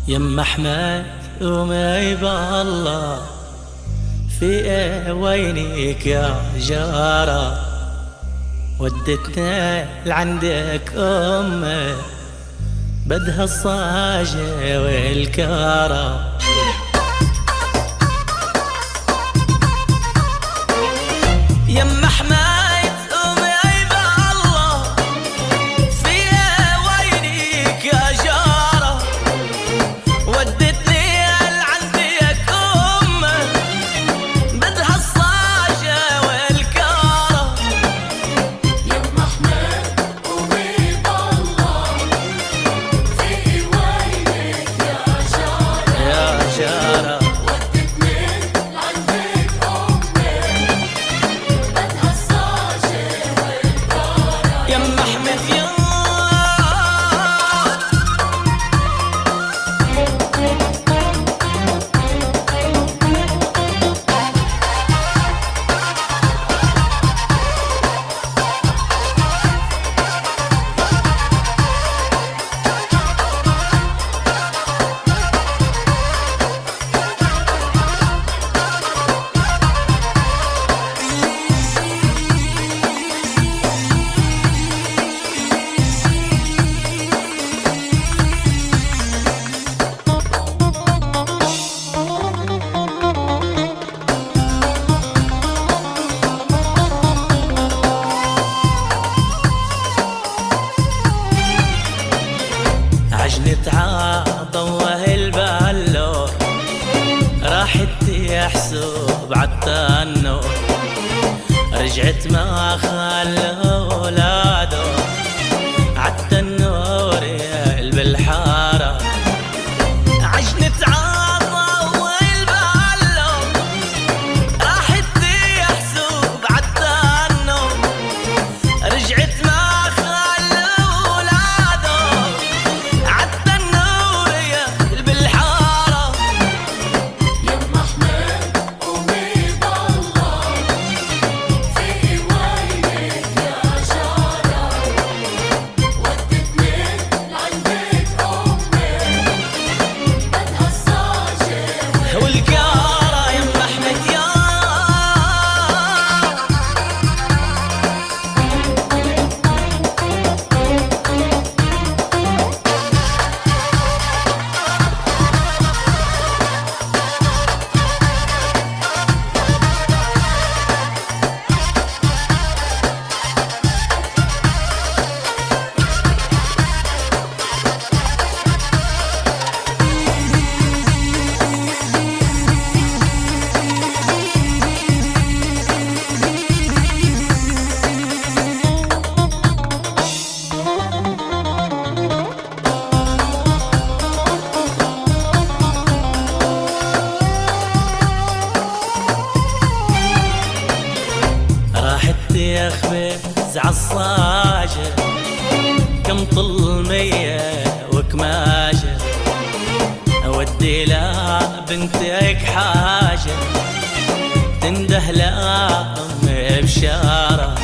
يم احمد وما يبا الله في وينك يا جارة، ودتنا لعندك امه بدها الصاجة والكارة. يم احمد عجنة عضوه البالور راحت يحسب عالتنور، رجعت ما خلوا ولاده عالتنور يا بالحارة. عجنة عضوه البالور راحت يحسب عالتنور، رجعت ما يخبز عالصاجة كم طلمية وكماجة، اودي لا بنتك حاجة تنده لا ام بشارة.